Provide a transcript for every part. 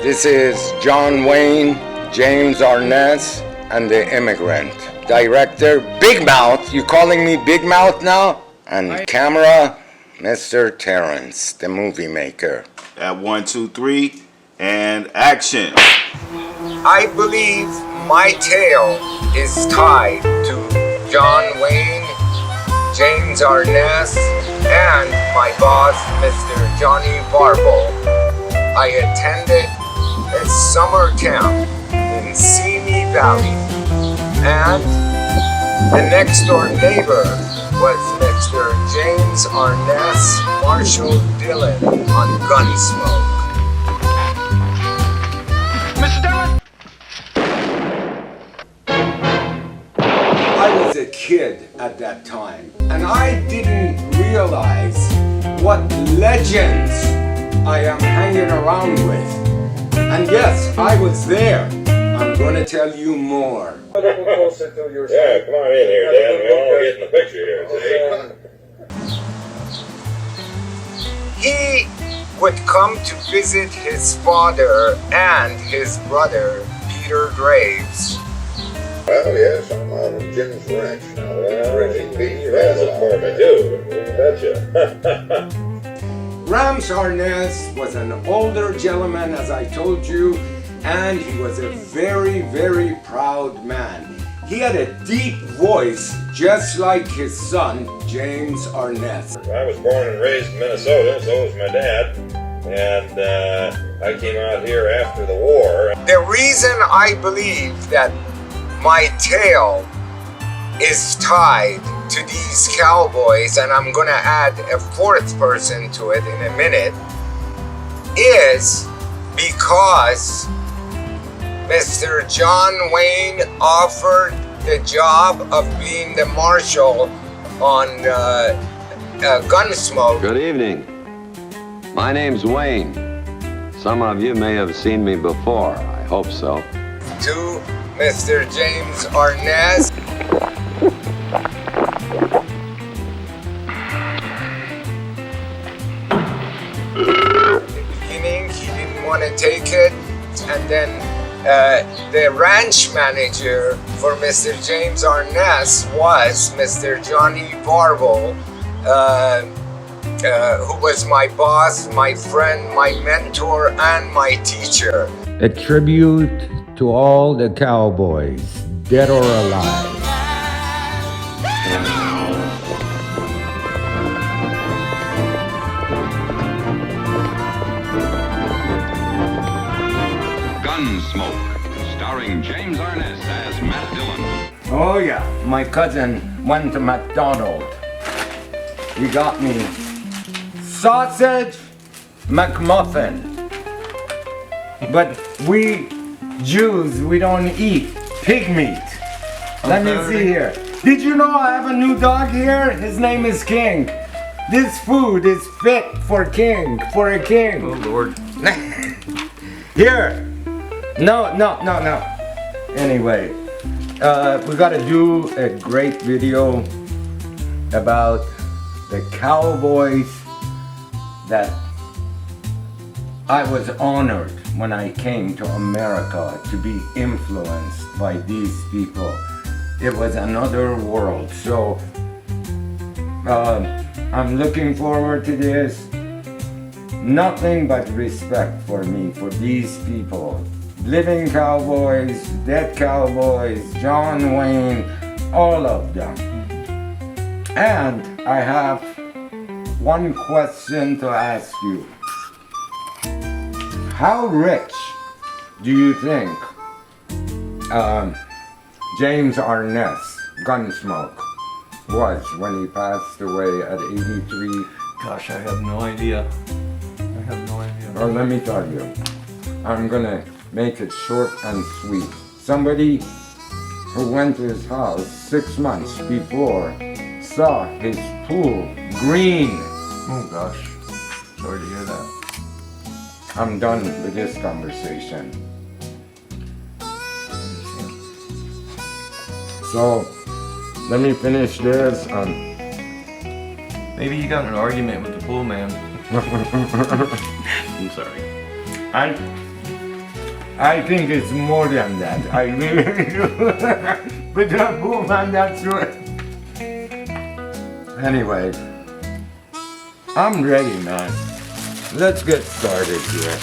This is John Wayne, James Arness, and the Immigrant. Director, Big Mouth. You calling me Big Mouth now? And camera, Mr. Terrence, the movie maker. At 1, 2, 3, and action. I believe my tale is tied to John Wayne, James Arness, and my boss, Mr. Johnny Barbo. I attended a summer camp in Simi Valley, and the next door neighbor was Mr. James Arness, Marshall Dillon on Gunsmoke. Mr. Dillon! I was a kid at that time, and I didn't realize what legends I am hanging around with. And yes, I was there. I'm going to tell you more. Yeah, come on in here, Dan. We all get in the picture here, see? He would come to visit his father and his brother, Peter Graves. Well, yes, I'm out of Jim's ranch now. Drinking beef. That's a for me, too. You betcha. Rams Arness was an older gentleman, as I told you, and he was a very, very proud man. He had a deep voice, just like his son, James Arness. I was born and raised in Minnesota, so was my dad. And I came out here after the war. The reason I believe that my tale is tied to these cowboys, and I'm gonna add a fourth person to it in a minute, is because Mr. John Wayne offered the job of being the marshal on Gunsmoke. Good evening. My name's Wayne. Some of you may have seen me before. I hope so. To Mr. James Arness. In the beginning, he didn't want to take it, and then the ranch manager for Mr. James Arness was Mr. Johnny Barbo, who was my boss, my friend, my mentor, and my teacher. A tribute to all the cowboys, dead or alive. Gunsmoke, starring James Arness as Matt Dillon. Oh yeah, my cousin went to McDonald's. He got me sausage McMuffin. But we Jews, we don't eat pig meat. Let me see here. Did you know I have a new dog here? His name is King. This food is fit for a king. Oh Lord. Here. No. Anyway, we gotta do a great video about the cowboys that I was honored when I came to America to be influenced by these people. It was another world. So I'm looking forward to this. Nothing but respect for me, for these people. Living cowboys, dead cowboys, John Wayne, all of them. And I have one question to ask you. How rich do you think James Arness, Gunsmoke, was when he passed away at 83? Gosh, I have no idea. Or let me tell you, I'm gonna make it short and sweet. Somebody who went to his house 6 months before saw his pool green. Oh gosh, sorry to hear that. I'm done with this conversation. So, let me finish this. Maybe you got in an argument with the pool man. I'm sorry. And I think it's more than that. I really do. But woman, that's right. Anyway, I'm ready, man. Let's get started here.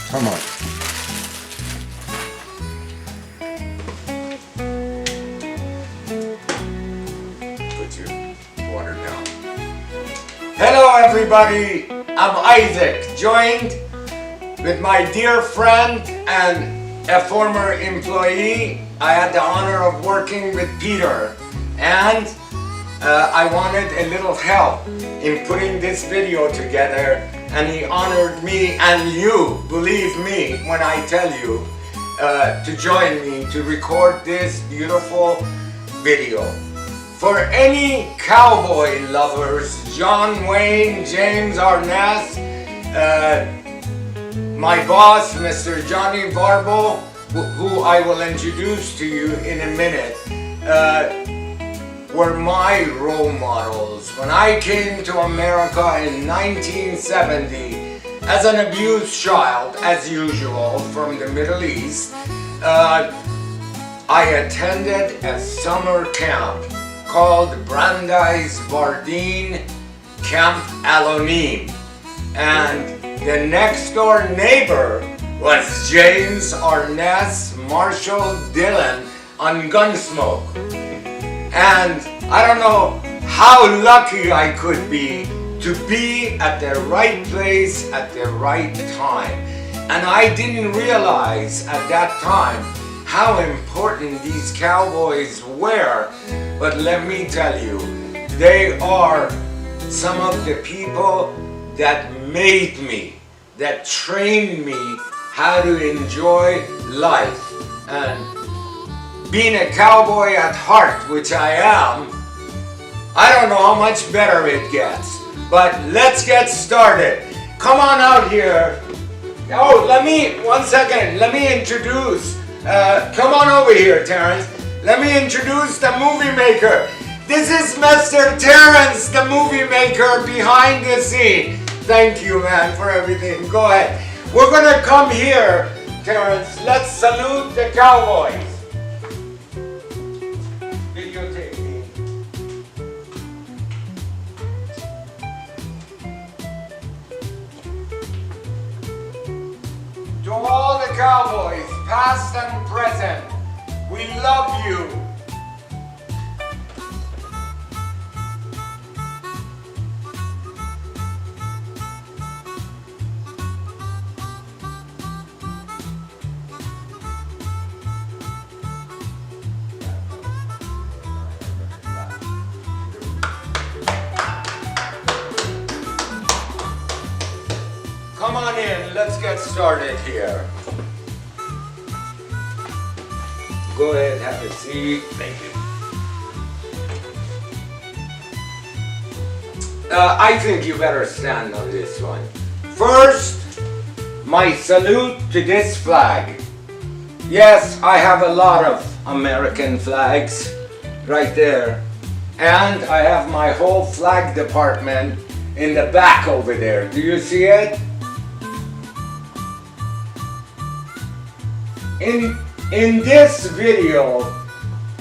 Come on. Put your water down. Hello, everybody. I'm Isaac, joined with my dear friend and a former employee. I had the honor of working with Peter, and I wanted a little help in putting this video together, and he honored me and you, believe me when I tell you, to join me to record this beautiful video. For any cowboy lovers, John Wayne, James Arness, my boss, Mr. Johnny Barbo, who I will introduce to you in a minute, were my role models. When I came to America in 1970 as an abused child, as usual, from the Middle East, I attended a summer camp called Brandeis Bardeen Camp Alonim. And the next door neighbor was James Arness, Marshall Dillon on Gunsmoke. And I don't know how lucky I could be to be at the right place at the right time. And I didn't realize at that time how important these cowboys were. But let me tell you, they are some of the people that made me, that trained me how to enjoy life. And being a cowboy at heart, which I am, I don't know how much better it gets. But let's get started. Come on out here. Oh, one second, let me introduce. Come on over here, Terrence. Let me introduce the movie maker. This is Mr. Terrence, the movie maker behind the scene. Thank you, man, for everything. Go ahead. We're gonna come here, Terrence. Let's salute the cowboys. Videotape me. To all the cowboys, past and present, we love you. Come on in, let's get started here. Go ahead, have a seat. Thank you. I think you better stand on this one. First, my salute to this flag. Yes, I have a lot of American flags right there. And I have my whole flag department in the back over there. Do you see it? In this video,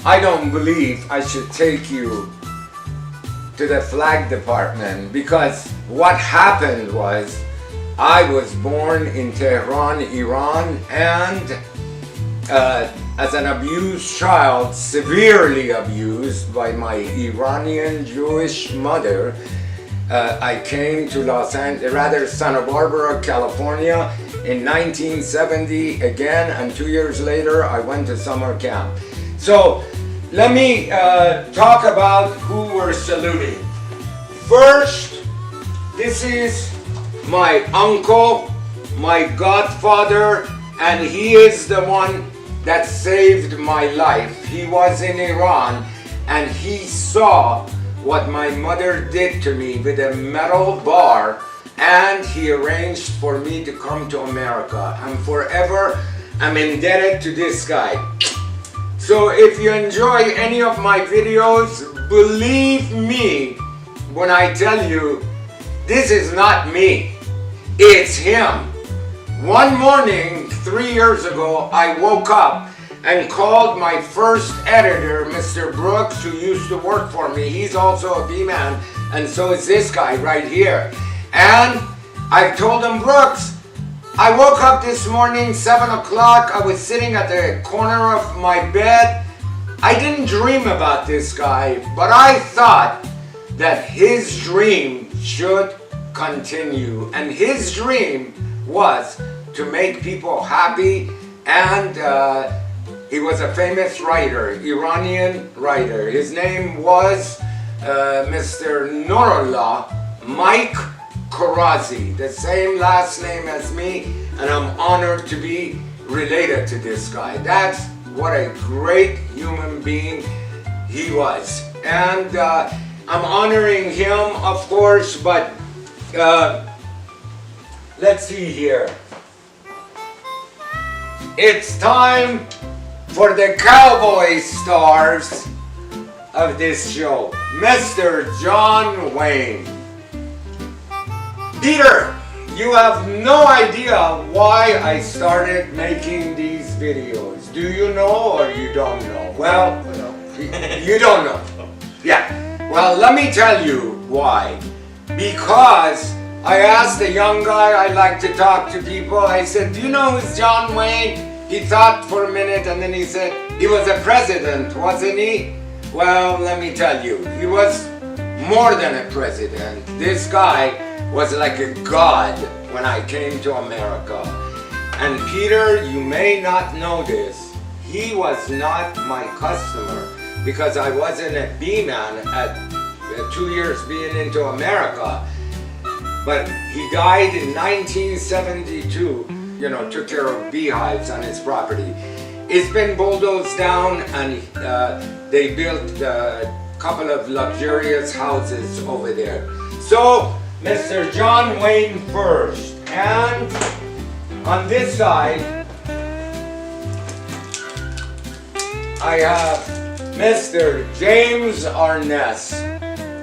I don't believe I should take you to the flag department, because what happened was I was born in Tehran, Iran, and as an abused child, severely abused by my Iranian Jewish mother, I came to Santa Barbara, California in 1970 again, and 2 years later I went to summer camp. So let me talk about who we're saluting. First, this is my uncle, my godfather, and he is the one that saved my life. He was in Iran and he saw what my mother did to me with a metal bar, and he arranged for me to come to America. And forever I'm indebted to this guy. So if you enjoy any of my videos, believe me when I tell you this is not me, it's him. One morning, 3 years ago, I woke up and called my first editor, Mr. Brooks, who used to work for me. He's also a B-man, and so is this guy right here. And I told him, Brooks, I woke up this morning, 7 o'clock. I was sitting at the corner of my bed. I didn't dream about this guy, but I thought that his dream should continue. And his dream was to make people happy, and he was a famous writer, Iranian writer. His name was Mr. Nurullah Mike Karazi, the same last name as me, and I'm honored to be related to this guy. That's what a great human being he was. And I'm honoring him, of course, but let's see here. It's time for the Cowboy stars of this show, Mr. John Wayne. Peter, you have no idea why I started making these videos. Do you know or you don't know? Well, you don't know. Yeah. Well, let me tell you why. Because I asked a young guy, I like to talk to people, I said, do you know who's John Wayne? He thought for a minute and then he said, he was a president, wasn't he? Well, let me tell you, he was more than a president. This guy was like a god when I came to America. And Peter, you may not know this, he was not my customer because I wasn't a B-man at 2 years being into America. But he died in 1972, you know, took care of beehives on his property. It's been bulldozed down and they built a couple of luxurious houses over there. So, Mr. John Wayne first, and on this side, I have Mr. James Arness,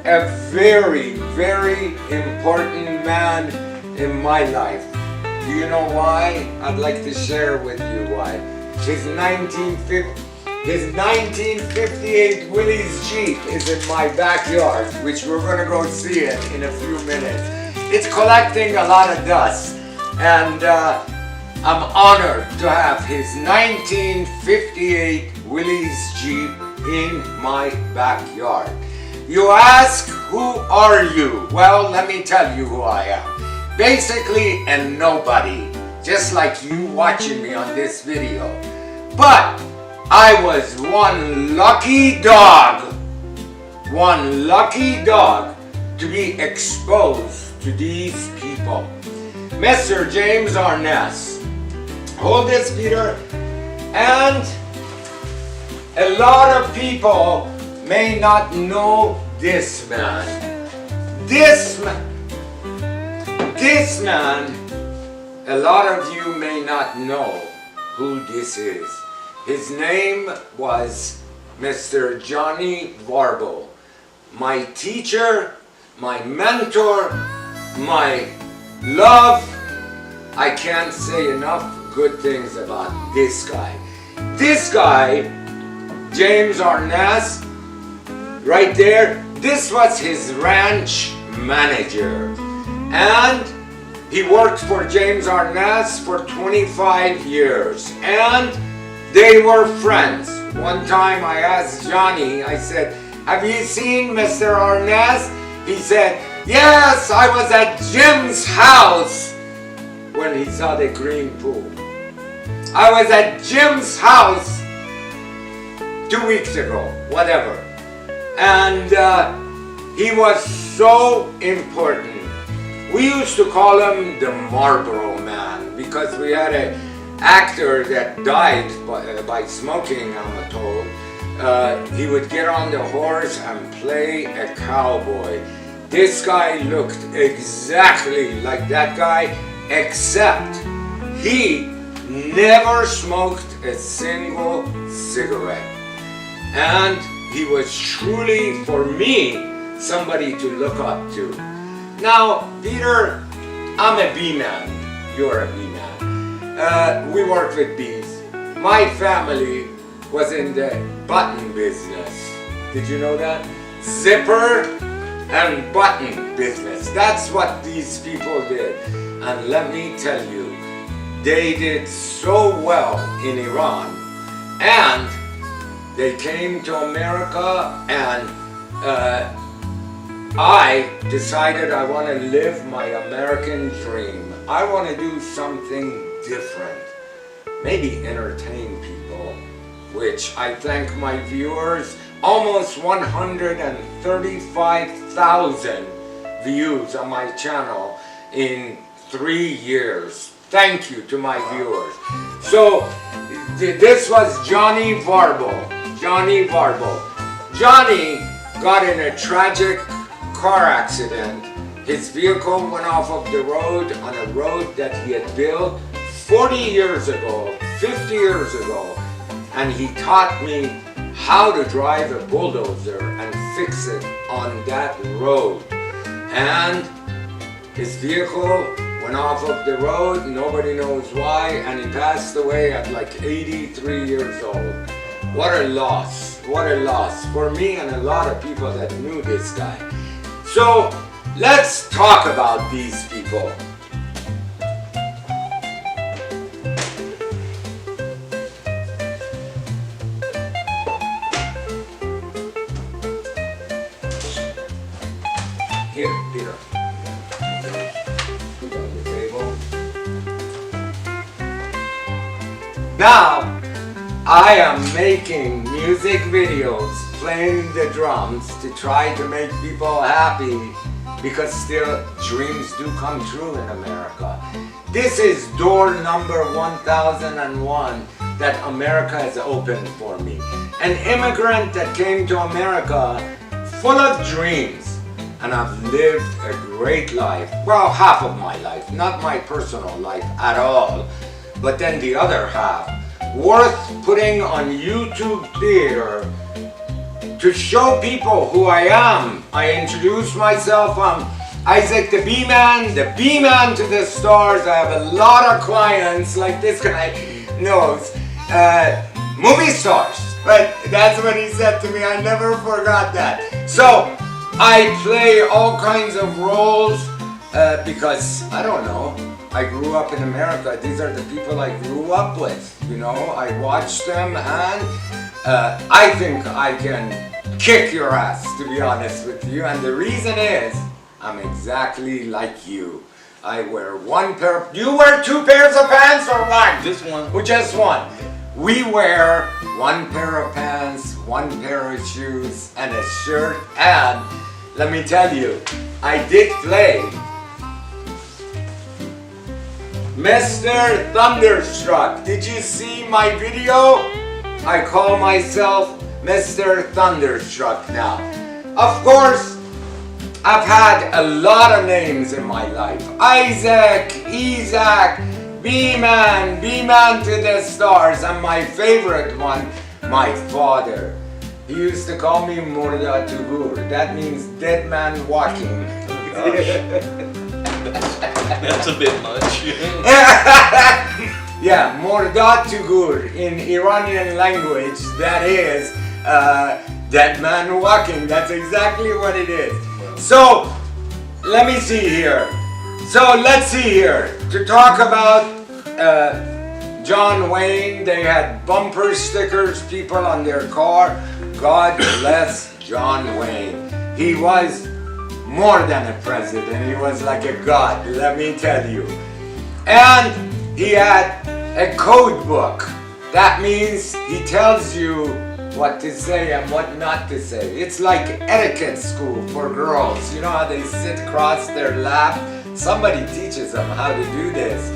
a very, very important man in my life. Do you know why? I'd like to share with you why. His 1958 Willy's Jeep is in my backyard, which we're gonna go see it in a few minutes. It's collecting a lot of dust, and I'm honored to have his 1958 Willy's Jeep in my backyard. You ask, who are you? Well, let me tell you who I am. Basically a nobody, just like you watching me on this video. But I was one lucky dog to be exposed to these people. Mr. James Arness, hold this, Peter, and a lot of people may not know this man. This man, a lot of you may not know who this is. His name was Mr. Johnny Varbo, my teacher, my mentor, my love. I can't say enough good things about this guy. This guy, James Arness, right there, this was his ranch manager. And he worked for James Arness for 25 years. And they were friends. One time I asked Johnny, I said, have you seen Mr. Arness? He said, yes, I was at Jim's house when he saw the green pool. I was at Jim's house 2 weeks ago, whatever. And he was so important. We used to call him the Marlboro Man because we had an actor that died by smoking, I'm told. He would get on the horse and play a cowboy. This guy looked exactly like that guy, except he never smoked a single cigarette. And he was truly, for me, somebody to look up to. Now, Peter, I'm a B-man. You're a B-man. we worked with bees. My family was in the button business. Did you know that? Zipper and button business. That's what these people did. And let me tell you, they did so well in Iran. And they came to America, and I decided I want to live my American dream. I want to do something different. Maybe entertain people, which I thank my viewers. Almost 135,000 views on my channel in 3 years. Thank you to my viewers. So this was Johnny Varble. Johnny Varble. Johnny got in a tragic car accident. His vehicle went off of the road on a road that he had built 40 years ago, 50 years ago, and he taught me how to drive a bulldozer and fix it on that road. And his vehicle went off of the road, nobody knows why, and he passed away at like 83 years old. What a loss, what a loss for me and a lot of people that knew this guy. So let's talk about these people. Here, Peter. Put on the table. Now, I am making music videos, playing the drums to try to make people happy, because still dreams do come true in America. This is door number 1001 that America has opened for me. An immigrant that came to America full of dreams. And I've lived a great life. Well, half of my life, not my personal life at all. But then the other half, worth putting on YouTube Theater to show people who I am. I introduce myself, I'm Isaac the B-Man to the stars. I have a lot of clients, like this guy knows, movie stars. But that's what he said to me, I never forgot that. So, I play all kinds of roles because, I don't know, I grew up in America. These are the people I grew up with, you know. I watched them, and I think I can kick your ass, to be honest with you. And the reason is, I'm exactly like you. I wear one pair, you wear 2 pairs of pants or one? Just one. Or just one. We wear 1 pair of pants, 1 pair of shoes, and a shirt. And let me tell you, I did play Mr. Thunderstruck. Did you see my video? I call myself Mr. Thunderstruck now. Of course, I've had a lot of names in my life. Isaac, B-Man to the stars, and my favorite one, my father. He used to call me Murda Tugur. That means dead man walking. That's a bit much. Yeah, Murda Tugur in Iranian language, that is dead man walking. That's exactly what it is. So, let me see here. So, let's see here. To talk about John Wayne, they had bumper stickers, people on their car. God bless John Wayne. He was more than a president. He was like a god, let me tell you. And he had a code book. That means he tells you what to say and what not to say. It's like etiquette school for girls. You know how they sit across their lap? Somebody teaches them how to do this,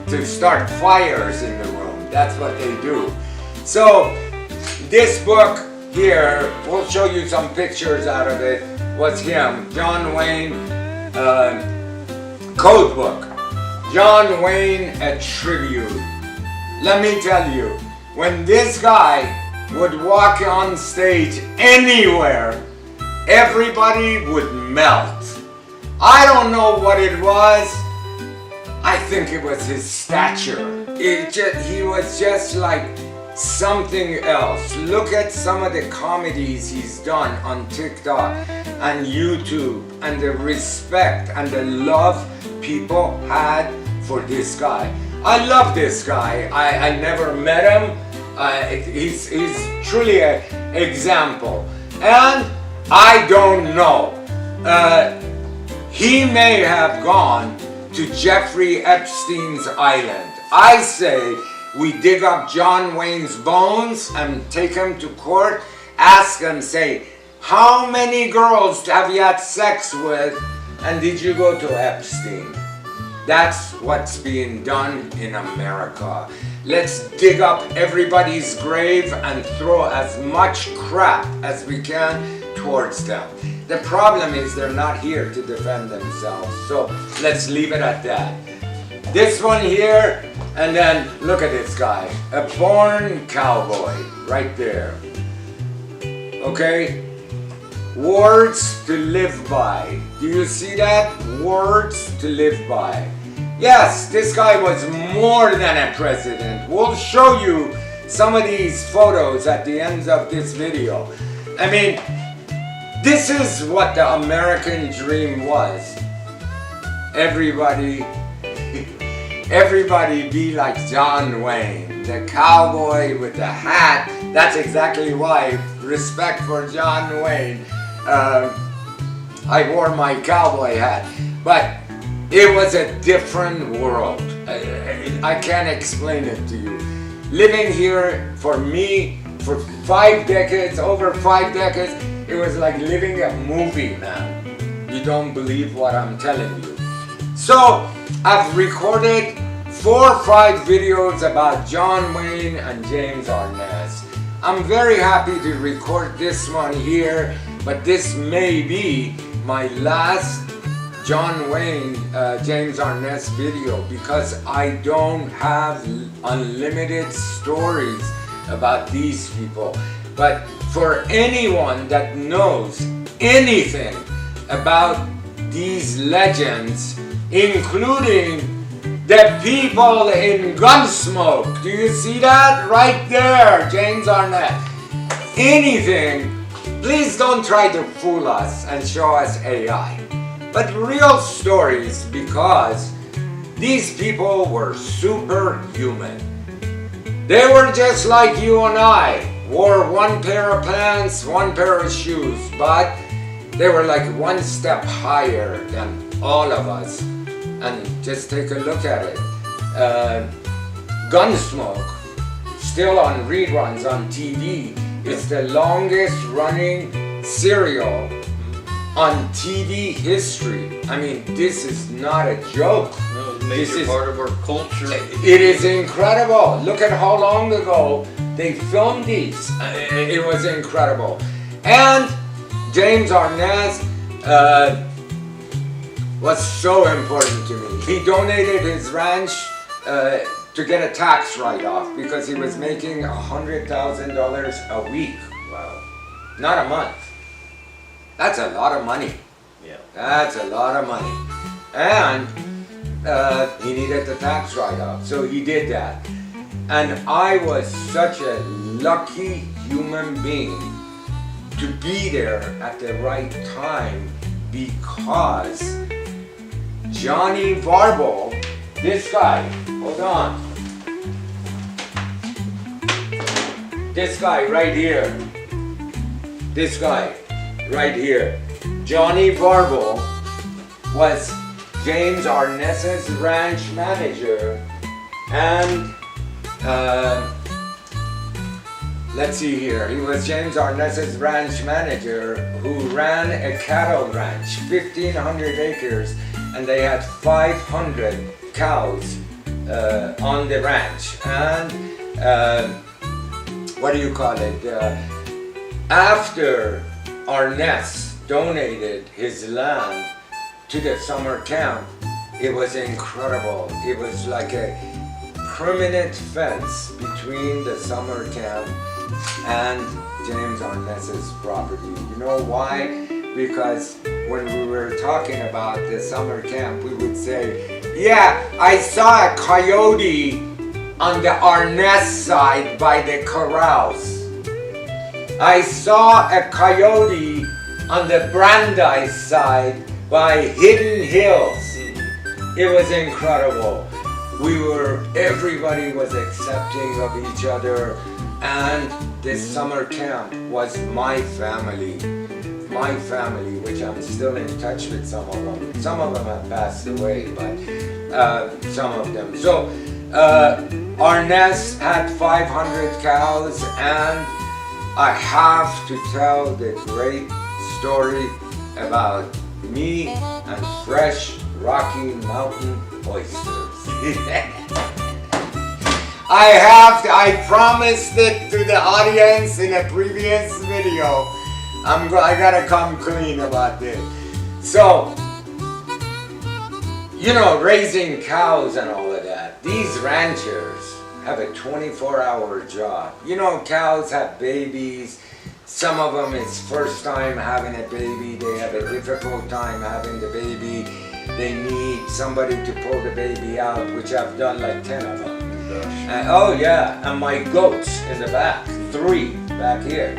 to start fires in the room. That's what they do. So, this book here, we'll show you some pictures out of it, was him, John Wayne code book. John Wayne, a tribute. Let me tell you, when this guy would walk on stage anywhere, everybody would melt. I don't know what it was. I think it was his stature. He was just like something else. Look at some of the comedies he's done on TikTok and YouTube, and the respect and the love people had for this guy. I love this guy. I never met him. He's truly an example. And I don't know. He may have gone to Jeffrey Epstein's island. I say we dig up John Wayne's bones and take him to court, ask him, say, how many girls have you had sex with, and did you go to Epstein? That's what's being done in America. Let's dig up everybody's grave and throw as much crap as we can towards them. The problem is they're not here to defend themselves, so let's leave it at that. This one here, and then look at this guy, a born cowboy, right there. Okay? Words to live by. Do you see that? Words to live by. Yes, this guy was more than a president. We'll show you some of these photos at the end of this video. I mean, this is what the American dream was. Everybody be like John Wayne, the cowboy with the hat. That's exactly why, respect for John Wayne. I wore my cowboy hat, but it was a different world. I can't explain it to you. Living here for me for 5 decades, over 5 decades, it was like living a movie, man. You don't believe what I'm telling you. So I've recorded 4 or 5 videos about John Wayne and James Arness. I'm very happy to record this one here, but this may be my last John Wayne, James Arness video, because I don't have unlimited stories about these people. But for anyone that knows anything about these legends, including the people in Gunsmoke, do you see that? Right there, James Arness. Anything, please don't try to fool us and show us AI. But real stories, because these people were superhuman. They were just like you and I, wore 1 pair of pants, 1 pair of shoes, but they were like 1 step higher than all of us. And just take a look at it. Gunsmoke, still on reruns on TV. It's the longest running serial on TV history. I mean, this is not a joke. No, it's a major part of our culture. It is incredible. Look at how long ago they filmed these. It was incredible. And James Arness was so important to me. He donated his ranch to get a tax write-off because he was making $100,000 a week. Wow. Not a month. That's a lot of money. Yeah. That's a lot of money. And he needed the tax write-off, so he did that. And I was such a lucky human being to be there at the right time, because Johnny Varbo, this guy, hold on. This guy right here. This guy right here. Johnny Varbo was James Arness's ranch manager, and let's see here. He was James Arness's ranch manager who ran a cattle ranch, 1,500 acres, and they had 500 cows on the ranch. And what do you call it? After Arness donated his land to the summer camp, it was incredible. It was like a permanent fence between the summer camp and James Arness's property. You know why? Because when we were talking about the summer camp, we would say, Yeah, I saw a coyote on the Arness side by the corrals. I saw a coyote on the Brandeis side by Hidden Hills. It was incredible. Everybody was accepting of each other, and this summer camp was my family, which I'm still in touch with some of them. Some of them have passed away, but some of them. So Arness had 500 cows, and I have to tell the great story about me and fresh Rocky Mountain oysters. I promised it to the audience in a previous video. I gotta come clean about this. So, you know, raising cows and all of that, these ranchers have a 24-hour job. You know, cows have babies. Some of them, it's first time having a baby. They have a difficult time having the baby. They need somebody to pull the baby out, which I've done like 10 of them. Oh yeah, and my goats in the back, 3 back here.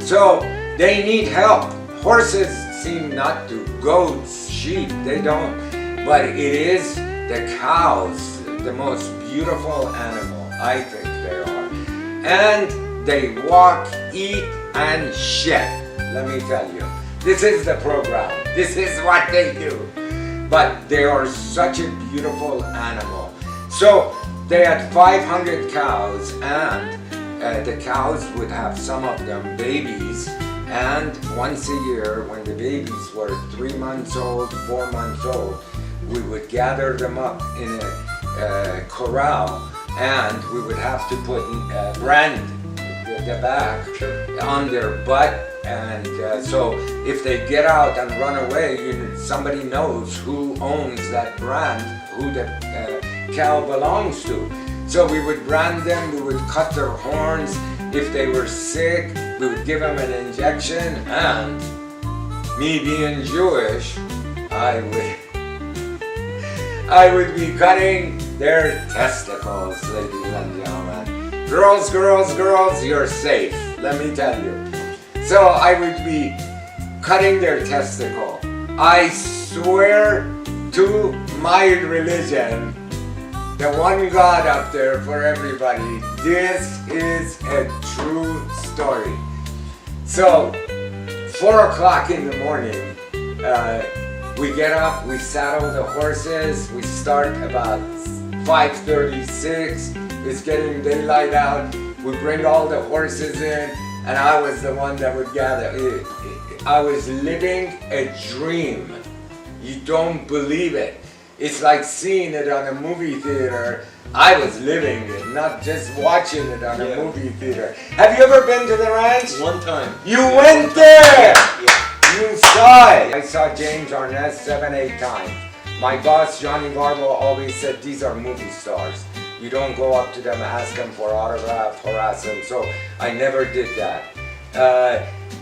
So they need help. Horses seem not to, goats, sheep, they don't. But it is the cows, the most beautiful animal, I think they are. And they walk, eat, and shed. Let me tell you, this is the program. This is what they do. But they are such a beautiful animal. So they had 500 cows, and the cows would have, some of them, babies. And once a year, when the babies were 3 months old, 4 months old, we would gather them up in a corral, and we would have to put brand the back on their butt. And so if they get out and run away, somebody knows who owns that brand, who the cow belongs to. So we would brand them, we would cut their horns. If they were sick, we would give them an injection. And me being Jewish, I would be cutting their testicles, ladies and gentlemen. Girls, girls, girls, you're safe, let me tell you. So I would be cutting their testicle. I swear to my religion, the one God up there for everybody, this is a true story. So 4 o'clock in the morning, we get up, we saddle the horses, we start about 5:36, it's getting daylight out, we bring all the horses in, and I was the one that would gather. I was living a dream. You don't believe it. It's like seeing it on a movie theater. I was living it, not just watching it on a movie theater. Have you ever been to the ranch? One time. You went there! Yeah. You saw it. I saw James Arness 7, 8 times. My boss, Johnny Garbo, always said, these are movie stars. You don't go up to them, ask them for autograph, harass them. So I never did that.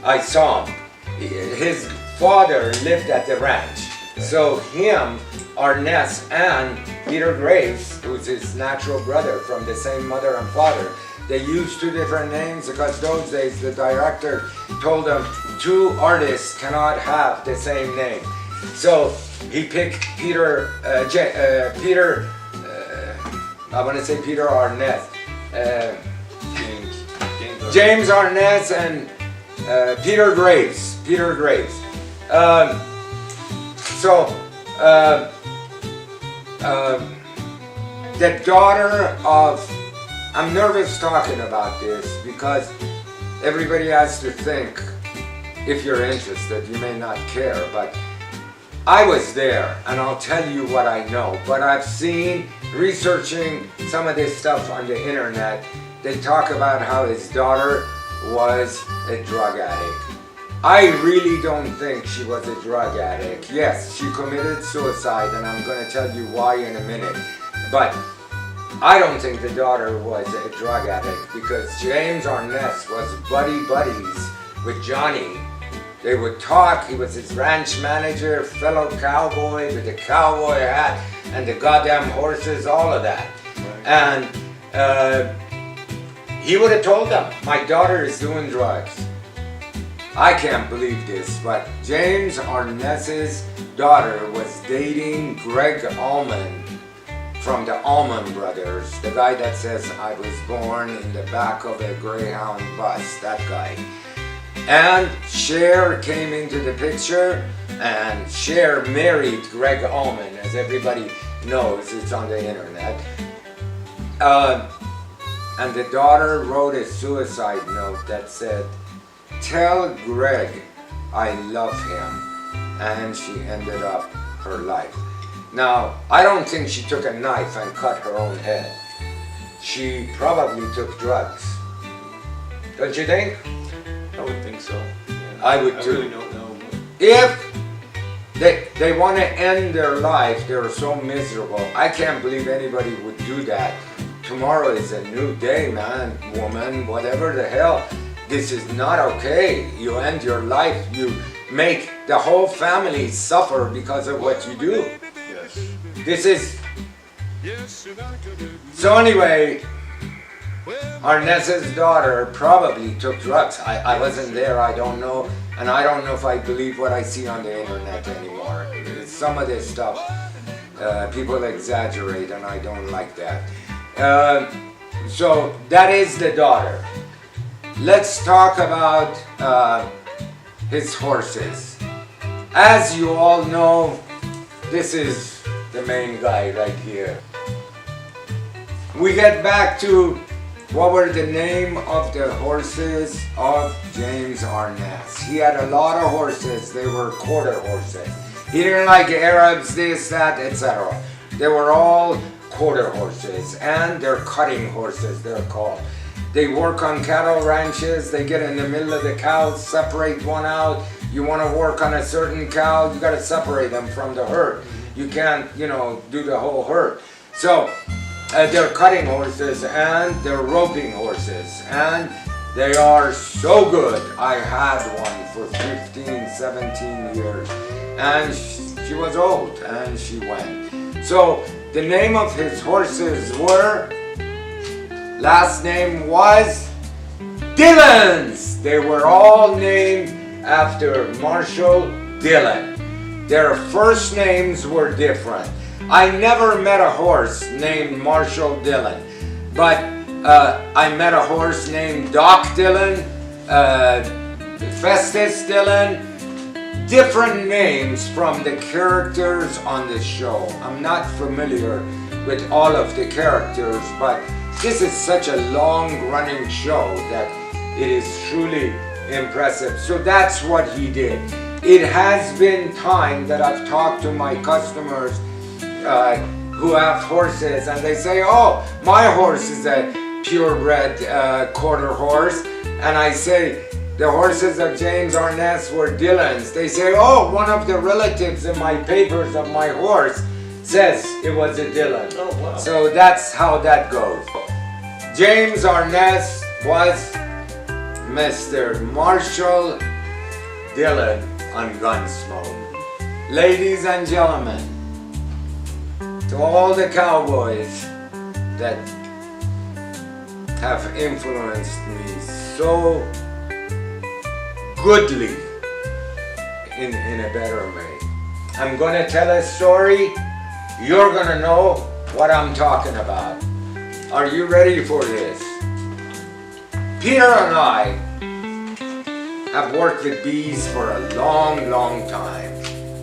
I saw him. His father lived at the ranch. So him, Arness, and Peter Graves, who's his natural brother from the same mother and father, they used 2 different names because those days the director told them 2 artists cannot have the same name. So he picked Peter, I want to say Peter Arness. James Arness and Peter Graves. The daughter of, I'm nervous talking about this because everybody has to think, if you're interested, you may not care, but I was there and I'll tell you what I know. But I've seen, researching some of this stuff on the internet, they talk about how his daughter was a drug addict. I really don't think she was a drug addict. Yes, she committed suicide, and I'm going to tell you why in a minute. But I don't think the daughter was a drug addict because James Arness was buddies with Johnny. They would talk. He was his ranch manager, fellow cowboy with a cowboy hat, and the goddamn horses, all of that. And he would have told them, my daughter is doing drugs. I can't believe this, but James Arness's daughter was dating Greg Allman from the Allman Brothers, the guy that says I was born in the back of a Greyhound bus, that guy. And Cher came into the picture, and Cher married Greg Allman, as everybody knows, it's on the internet. And the daughter wrote a suicide note that said, "Tell Greg I love him," and she ended up her life. Now, I don't think she took a knife and cut her own head. She probably took drugs. Don't you think? I would think so. Yeah. I would too. I really don't know. If they want to end their life, they're so miserable. I can't believe anybody would do that. Tomorrow is a new day, man, woman, whatever the hell. This is not okay. You end your life, you make the whole family suffer because of what you do. Yes. This is... So anyway, Arness's daughter probably took drugs. I wasn't there, I don't know. And I don't know if I believe what I see on the internet anymore. Some of this stuff, people exaggerate, and I don't like that. So that is the daughter. Let's talk about his horses. As you all know, this is the main guy right here. We get back to what were the name of the horses of James Arness. He had a lot of horses. They were quarter horses. He didn't like Arabs, this, that, etc. They were all quarter horses, and they're cutting horses, they're called. They work on cattle ranches. They get in the middle of the cows, separate one out. You want to work on a certain cow, you got to separate them from the herd. You can't, do the whole herd. So they're cutting horses, and they're roping horses, and they are so good. I had one for 15, 17 years, and she was old, and she went. So the name of his horses were, last name was Dillons. They were all named after Marshall Dillon. Their first names were different. I never met a horse named Marshall Dillon, but I met a horse named Doc Dillon, Festus Dillon, different names from the characters on the show. I'm not familiar with all of the characters, but this is such a long-running show that it is truly impressive. So that's what he did. It has been time that I've talked to my customers who have horses, and they say, "Oh, my horse is a purebred quarter horse," and I say, "The horses of James Arness were Dillons." They say, "Oh, one of the relatives in my papers of my horse says it was a Dillon." Oh, wow. So that's how that goes. James Arness was Mr. Marshall Dillon on Gunsmoke. Ladies and gentlemen, to all the cowboys that have influenced me so goodly in a better way, I'm gonna tell a story. You're gonna know what I'm talking about. Are you ready for this? Peter and I have worked with bees for a long, long time.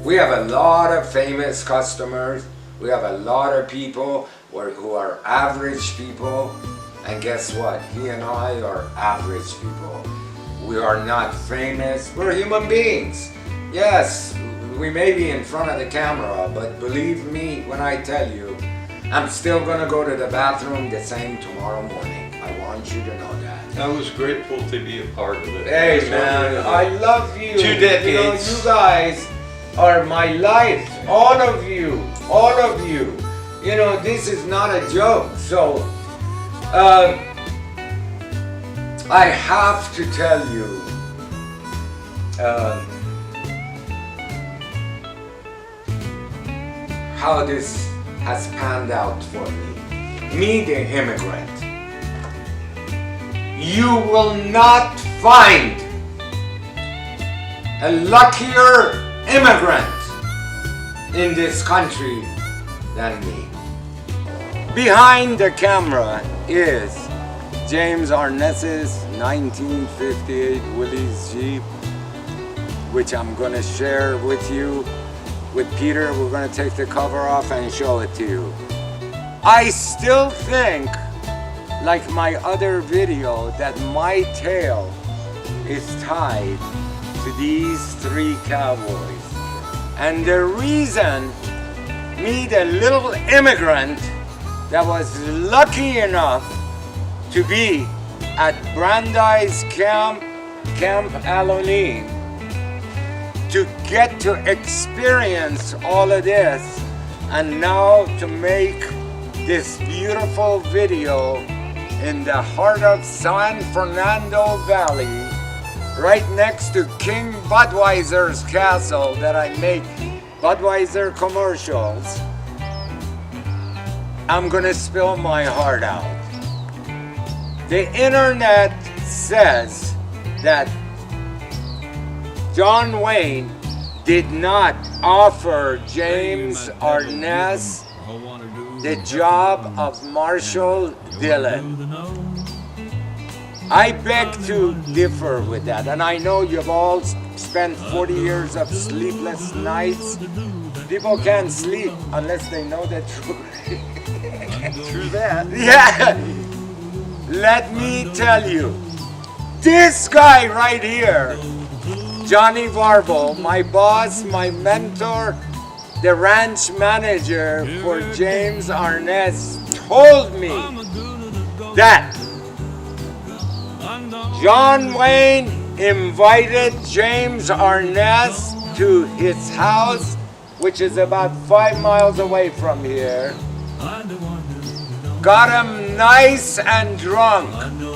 We have a lot of famous customers. We have a lot of people who are average people. And guess what? He and I are average people. We are not famous. We're human beings. Yes, we may be in front of the camera, but believe me when I tell you, I'm still gonna go to the bathroom the same tomorrow morning. I want you to know that. I was grateful to be a part of it. Hey man, I love you. 2 decades. You guys are my life. All of you. All of you. This is not a joke. So, I have to tell you, how this has panned out for me. Me, the immigrant. You will not find a luckier immigrant in this country than me. Behind the camera is James Arness's 1958 Willy's Jeep, which I'm gonna share with you. With Peter, we're gonna take the cover off and show it to you. I still think, like my other video, that my tail is tied to these three cowboys. And the reason me, the little immigrant that was lucky enough to be at Brandeis Camp Aloni, to get to experience all of this, and now to make this beautiful video in the heart of San Fernando Valley, right next to King Budweiser's castle that I make Budweiser commercials. I'm gonna spill my heart out. The internet says that John Wayne did not offer James Arness the job of Marshal Dillon. I beg to differ with that, and I know you've all spent 40 years of sleepless nights. People can't sleep unless they know the truth. True that. Yeah. Let me tell you, this guy right here, Johnny Varbo, my boss, my mentor, the ranch manager for James Arness, told me that John Wayne invited James Arness to his house, which is about 5 miles away from here, got him nice and drunk.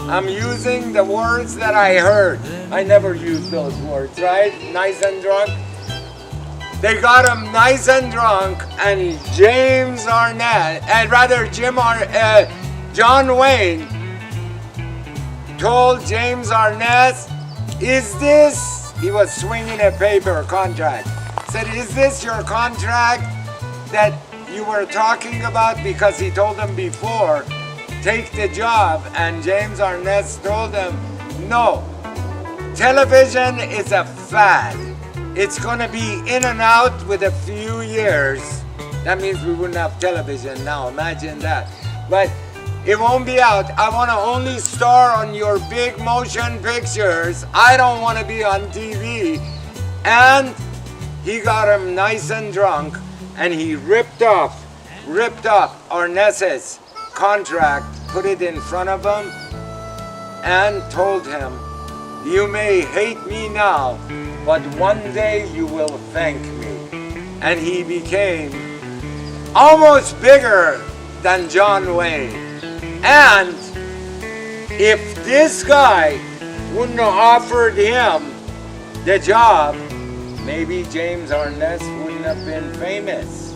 I'm using the words that I heard. I never use those words, right? Nice and drunk. They got him nice and drunk, and John Wayne told James Arness, he was swinging a paper contract, said, is this your contract that you were talking about? Because he told him before, take the job, and James Arness told him, no, television is a fad. It's gonna be in and out with a few years. That means we wouldn't have television now, imagine that. But it won't be out. I wanna only star on your big motion pictures. I don't wanna be on TV. And he got him nice and drunk, and he ripped off Arness's contract, put it in front of him, and told him, you may hate me now, but one day you will thank me. And he became almost bigger than John Wayne. And if this guy wouldn't have offered him the job, maybe James Arness wouldn't have been famous.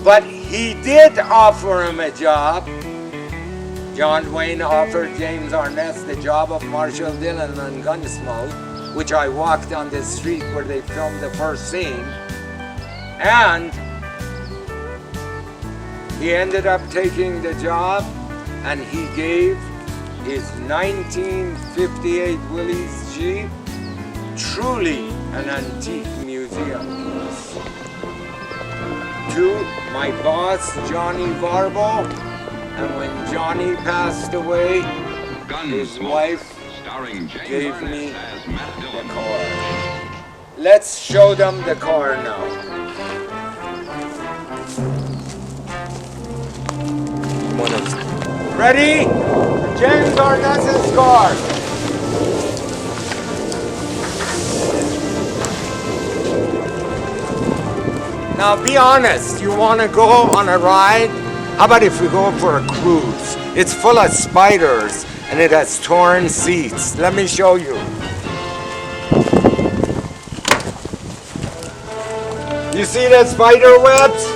But he did offer him a job. John Wayne offered James Arness the job of Marshal Dillon on Gunsmoke, which I walked on the street where they filmed the first scene. And he ended up taking the job, and he gave his 1958 Willy's Jeep truly an antique museum to my boss, Johnny Varbo. And when Johnny passed away, his wife gave me the car. Let's show them the car now. Ready? James Arness's car. Now be honest, you want to go on a ride? How about if we go for a cruise? It's full of spiders and it has torn seats. Let me show you. You see the spider webs?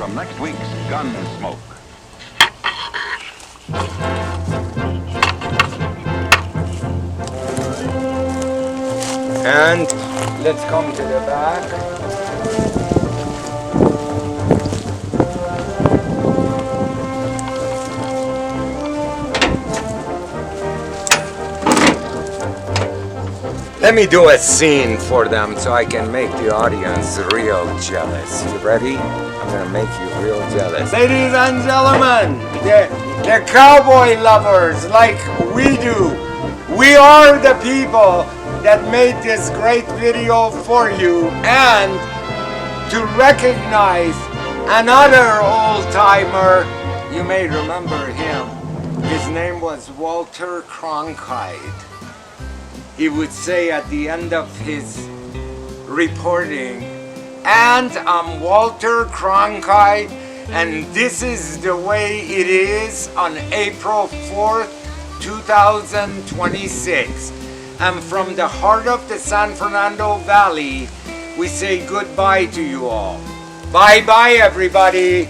from next week's Gunsmoke. And let's come to the back. Let me do a scene for them so I can make the audience real jealous. You ready? I'm gonna make you real jealous. Ladies and gentlemen, the cowboy lovers like we do. We are the people that made this great video for you, and to recognize another old-timer, you may remember him. His name was Walter Cronkite. He would say at the end of his reporting, and I'm Walter Cronkite, and this is the way it is on April 4th, 2026. And from the heart of the San Fernando Valley, we say goodbye to you all. Bye-bye, everybody.